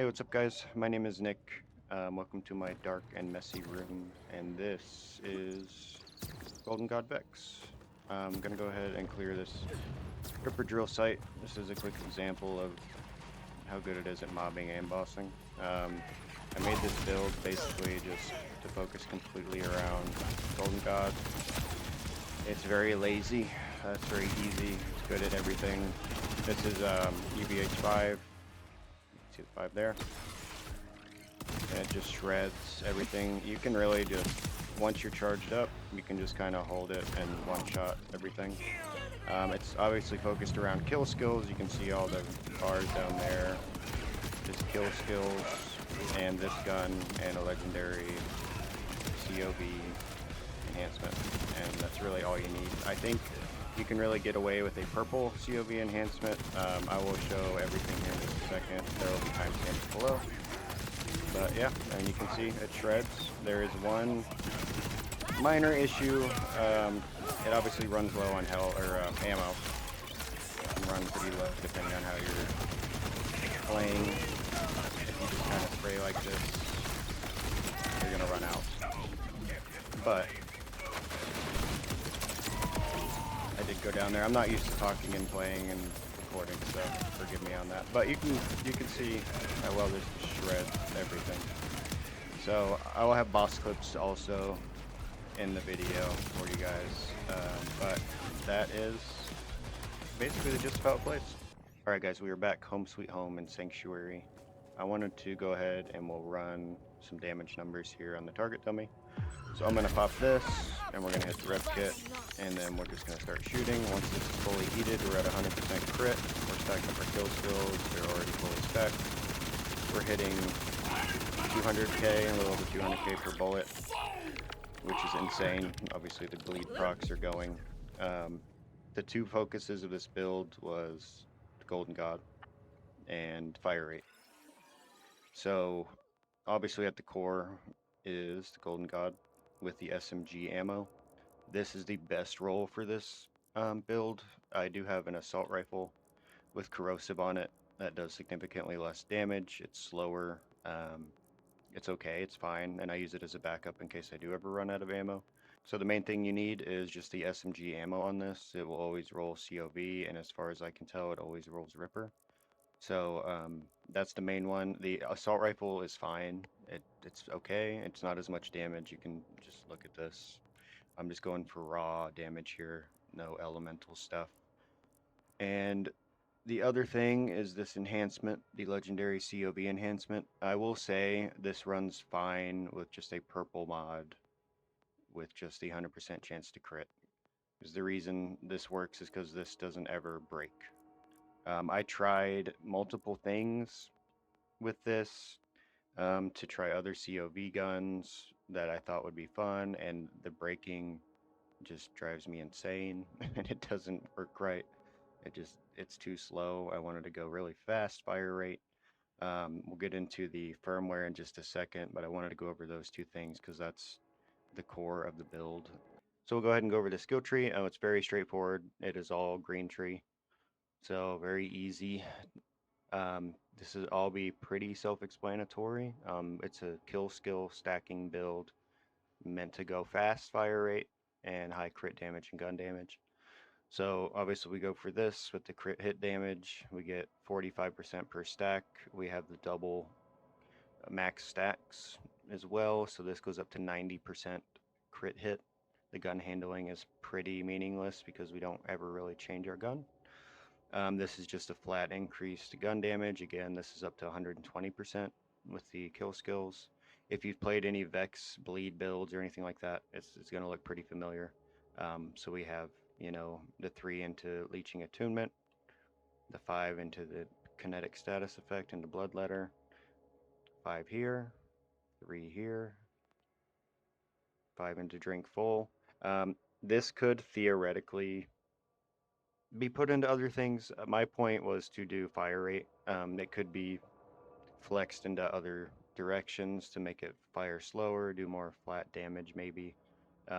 what's up guys? My name is Nick. Welcome to my dark and messy room, and this is Golden God Vex. I'm gonna go ahead and clear this Ripper Drill site. This is a quick example of how good it is at mobbing and bossing. I made this build basically just to focus completely around Golden God. It's very lazy, it's very easy, it's good at everything. This is UVH5, you can see the 5 there. And it just shreds everything. You can really just, once you're charged up, you can just kind of hold it and one-shot everything. It's obviously focused around kill skills. You can see all the bars down there. Just kill skills, and this gun, and a legendary COV enhancement. And that's really all you need. I think you can really get away with a purple COV enhancement. I will show everything here in just a second. There will be timestamps below. But yeah, and you can see it shreds. There is one minor issue. It obviously runs low on health or ammo. It can run pretty low depending on how you're playing. If you just kind of spray like this, you're gonna run out. But I did go down there. I'm not used to talking and playing and recording, so forgive me on that. But you can see how well this shreds everything. So I will have boss clips also in the video for you guys. But that is basically the gist of how it plays. Alright guys, we are back home sweet home in Sanctuary. I wanted to go ahead and we'll run some damage numbers here on the target dummy. So I'm going to pop this, and we're going to hit the rep kit, and then we're just going to start shooting. Once this is fully heated, we're at 100% crit. We're stacking up our kill skills. They're already fully stacked. We're hitting 200k, a little over 200k per bullet, which is insane. Obviously, the bleed procs are going. The two focuses of this build was the Golden God and fire rate. So, obviously, at the core is the Golden God with the SMG ammo. This is the best roll for this build. I do have an assault rifle with corrosive on it that does significantly less damage. It's slower. It's okay, it's fine, and I use it as a backup in case I do ever run out of ammo. So the main thing you need is just the SMG ammo on this. It will always roll COV, and as far as I can tell, it always rolls Ripper. So that's the main one. The assault rifle is fine. It's okay. It's not as much damage. You can just look at this. I'm just going for raw damage here, no elemental stuff. And the other thing is this enhancement, the legendary COV enhancement. I will say this runs fine with just a purple mod with just the 100% chance to crit. Because the reason this works is because this doesn't ever break. I tried multiple things with this to try other COV guns that I thought would be fun, and the breaking just drives me insane and it doesn't work right. It's too slow. I wanted to go really fast fire rate. We'll get into the firmware in just a second, but I wanted to go over those two things because that's the core of the build. So we'll go ahead and go over the skill tree. It's very straightforward. It is all green tree, so very easy. This is all be pretty self-explanatory. It's a kill skill stacking build meant to go fast fire rate and high crit damage and gun damage. So obviously we go for this with the crit hit damage. We get 45% per stack. We have the double max stacks as well. So this goes up to 90% crit hit. The gun handling is pretty meaningless because we don't ever really change our gun. This is just a flat increase to gun damage. Again, this is up to 120% with the kill skills. If you've played any Vex bleed builds or anything like that, it's going to look pretty familiar. So we have, the 3 into leeching attunement, the 5 into the kinetic status effect into bloodletter, 5 here, 3 here, 5 into drink full. This could theoretically be put into other things. My point was to do fire rate. It could be flexed into other directions to make it fire slower, do more flat damage maybe.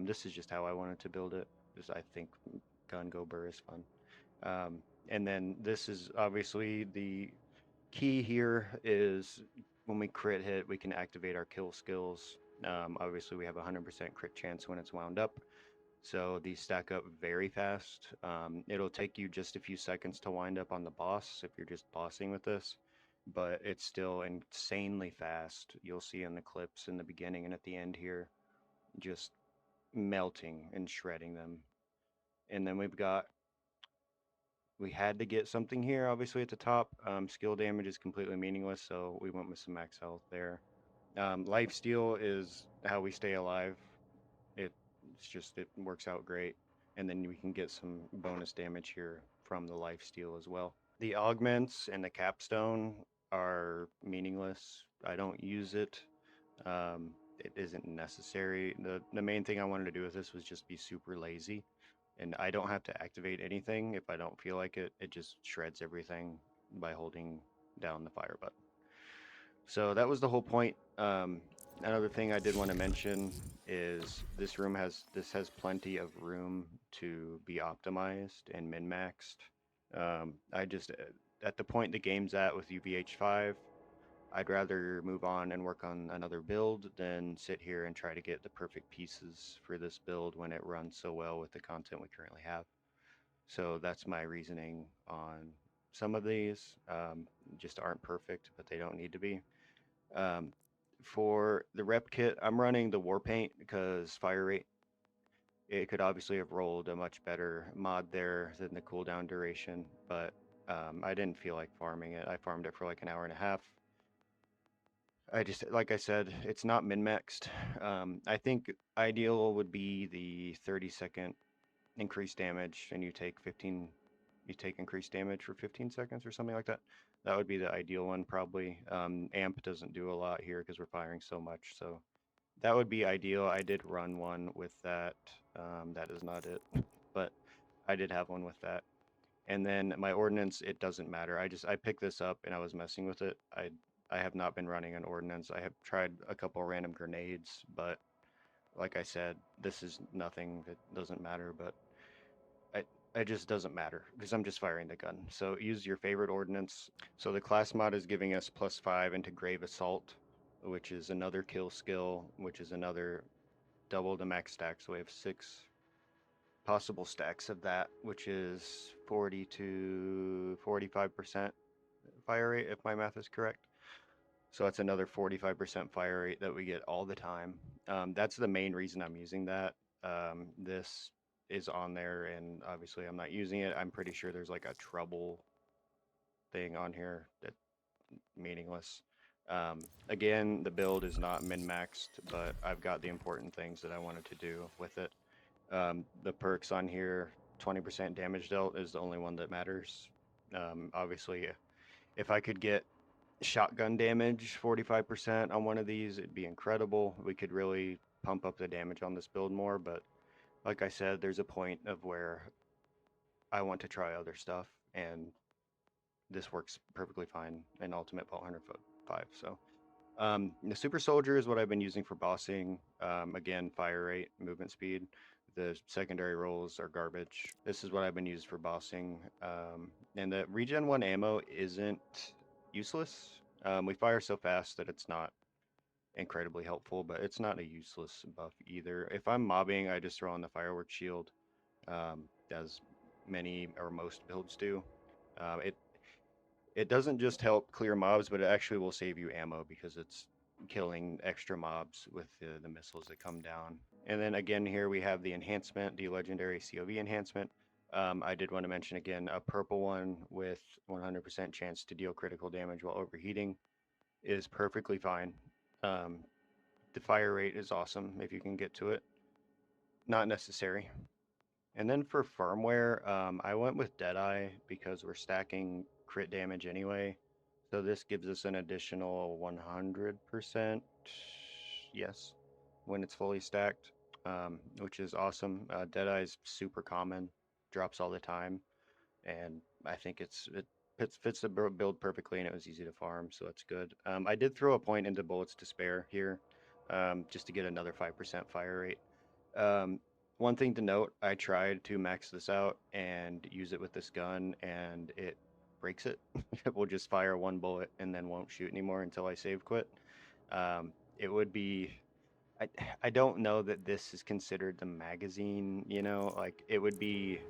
This is just how I wanted to build it, because I think gun go burr is fun. And then this is obviously the Key here is when we crit hit, we can activate our kill skills. Obviously, we have a 100% crit chance when it's wound up. So these stack up very fast. It'll take you just a few seconds to wind up on the boss if you're just bossing with this, but it's still insanely fast. You'll see in the clips in the beginning and at the end here, just melting and shredding them. And then we had to get something here, obviously, at the top. Skill damage is completely meaningless, so we went with some max health there. Life steal is how we stay alive. It works out great. And then we can get some bonus damage here from the life steal as well. The augments and the capstone are meaningless. I don't use it. It isn't necessary. The main thing I wanted to do with this was just be super lazy. And I don't have to activate anything if I don't feel like it. It just shreds everything by holding down the fire button. So that was the whole point. Another thing I did want to mention is this has plenty of room to be optimized and min-maxed. I just at the point the game's at with UVH5, I'd rather move on and work on another build than sit here and try to get the perfect pieces for this build when it runs so well with the content we currently have. So that's my reasoning on some of these. Just aren't perfect, but they don't need to be. Um, for the rep kit, I'm running the war paint because fire rate. It could obviously have rolled a much better mod there than the cooldown duration, but I didn't feel like farming it. I farmed it for like an hour and a half. I just, like I said, it's not min-maxed. I think ideal would be the 30-second increased damage, and you take increased damage for 15 seconds or something like that. That would be the ideal one, probably. Amp doesn't do a lot here because we're firing so much, so that would be ideal. I did run one with that. That is not it, but I did have one with that. And then my ordnance, it doesn't matter. I picked this up and I was messing with it. I have not been running an ordnance. I have tried a couple random grenades, but like I said, this is nothing that doesn't matter, but I it just doesn't matter because I'm just firing the gun. So use your favorite ordnance. So the class mod is giving us +5 into Grave Assault, which is another kill skill, which is another double the max stack. So we have 6 possible stacks of that, which is 40 to 45% fire rate, if my math is correct. So that's another 45% fire rate that we get all the time. That's the main reason I'm using that. This is on there, and obviously I'm not using it. I'm pretty sure there's like a trouble thing on here that's meaningless. Again, the build is not min-maxed, but I've got the important things that I wanted to do with it. The perks on here, 20% damage dealt is the only one that matters. Obviously, if I could get shotgun damage 45% on one of these, it'd be incredible. We could really pump up the damage on this build more, but like I said, there's a point of where I want to try other stuff, and this works perfectly fine in Ultimate Vault Hunter 5. So the Super Soldier is what I've been using for bossing. Again, fire rate, movement speed. The secondary rolls are garbage. This is what I've been using for bossing. And the regen 1 ammo isn't useless. We fire so fast that it's not incredibly helpful, but it's not a useless buff either. If I'm mobbing, I just throw on the firework shield, as many or most builds do. It doesn't just help clear mobs, but it actually will save you ammo because it's killing extra mobs with the missiles that come down. And then again, here we have the enhancement, the legendary COV enhancement. I did want to mention again, a purple one with 100% chance to deal critical damage while overheating is perfectly fine. The fire rate is awesome if you can get to it. Not necessary. And then for firmware, I went with Deadeye because we're stacking crit damage anyway. So this gives us an additional 100%, yes, when it's fully stacked, which is awesome. Deadeye is super common, drops all the time, and I think it fits the build perfectly, and it was easy to farm, so that's good. I did throw a point into Bullets to Spare here, just to get another 5% fire rate. One thing to note, I tried to max this out and use it with this gun, and breaks it. It will just fire one bullet and then won't shoot anymore until I save quit. It would be, I, I don't know that this is considered the magazine, you know, like it would be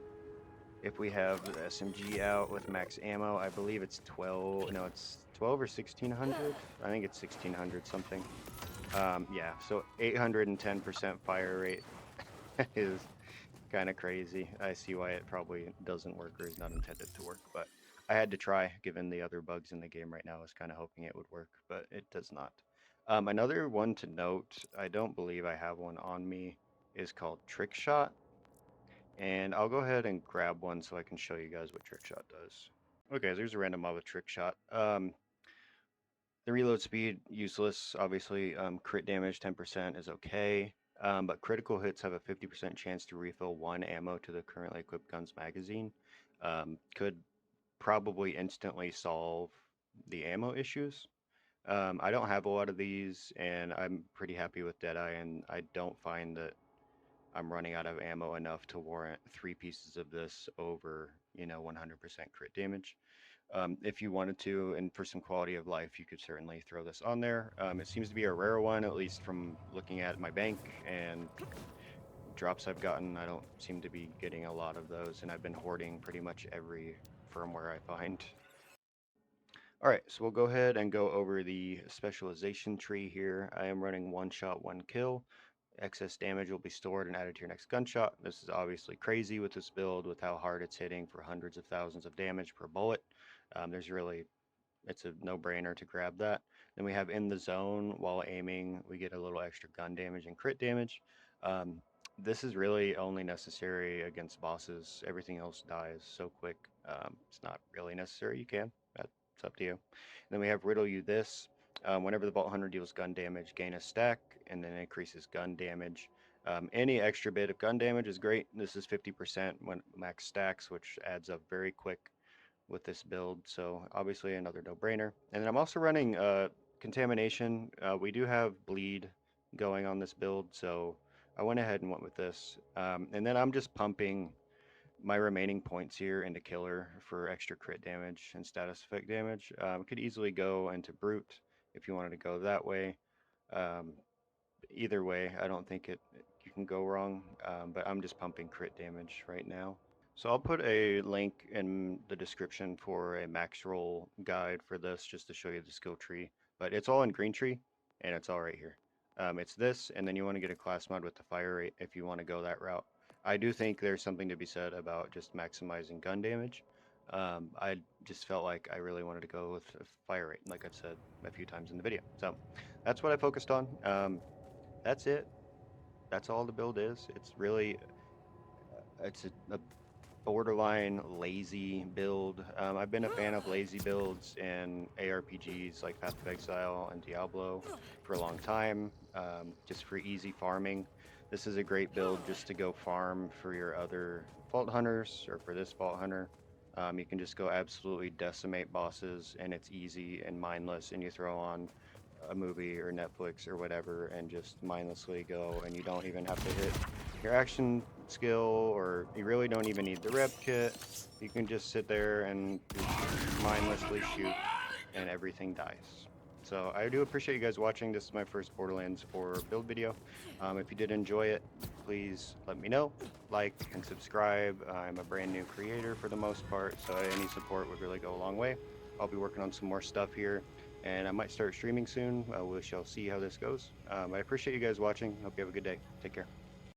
if we have the SMG out with max ammo. I believe it's 12, no, it's 12 or 1600. I think it's 1600 something. Yeah, so 810% fire rate is kind of crazy. I see why it probably doesn't work or is not intended to work, but I had to try given the other bugs in the game right now. I was kind of hoping it would work, but it does not. Another one to note, I don't believe I have one on me, is called Trick Shot. And I'll go ahead and grab one so I can show you guys what Trick Shot does. Okay, there's a random mob with Trick Shot. The reload speed, useless, obviously. Crit damage, 10% is okay. But critical hits have a 50% chance to refill one ammo to the currently equipped gun's magazine. Could probably instantly solve the ammo issues. I don't have a lot of these, and I'm pretty happy with Deadeye, and I don't find that I'm running out of ammo enough to warrant 3 pieces of this over, 100% crit damage. If you wanted to, and for some quality of life, you could certainly throw this on there. It seems to be a rare one, at least from looking at my bank and drops I've gotten. I don't seem to be getting a lot of those, and I've been hoarding pretty much every firmware I find. Alright, so we'll go ahead and go over the specialization tree here. I am running one shot, one kill. Excess damage will be stored and added to your next gunshot. This is obviously crazy with this build, with how hard it's hitting for hundreds of thousands of damage per bullet. It's a no-brainer to grab that. Then we have in the zone while aiming, we get a little extra gun damage and crit damage. This is really only necessary against bosses. Everything else dies so quick. It's not really necessary. You can. It's up to you. And then we have riddle you this. Whenever the Vault Hunter deals gun damage, gain a stack and then increases gun damage. Any extra bit of gun damage is great. This is 50% when max stacks, which adds up very quick with this build. So obviously another no-brainer. And then I'm also running contamination. We do have bleed going on this build, so I went ahead and went with this. And then I'm just pumping my remaining points here into killer for extra crit damage and status effect damage. Could easily go into brute if you wanted to go that way. Um, Either way, I don't think you can go wrong, but I'm just pumping crit damage right now. So I'll put a link in the description for a Maxroll guide for this, just to show you the skill tree. But it's all in green tree, and it's all right here. It's this, and then you want to get a class mod with the fire rate if you want to go that route. I do think there's something to be said about just maximizing gun damage. I just felt like I really wanted to go with a fire rate, like I've said a few times in the video. So that's what I focused on. That's it. That's all the build is. It's really, it's a borderline lazy build. I've been a fan of lazy builds in ARPGs like Path of Exile and Diablo for a long time, just for easy farming. This is a great build just to go farm for your other Vault Hunters or for this Vault Hunter. You can just go absolutely decimate bosses, and it's easy and mindless, and you throw on a movie or Netflix or whatever and just mindlessly go, and you don't even have to hit your action skill, or you really don't even need the rep kit. You can just sit there and just mindlessly shoot and everything dies. So I do appreciate you guys watching. This is my first Borderlands 4 build video. If you did enjoy it, please let me know. Like and subscribe. I'm a brand new creator for the most part, so any support would really go a long way. I'll be working on some more stuff here, and I might start streaming soon. We shall see how this goes. I appreciate you guys watching. Hope you have a good day. Take care.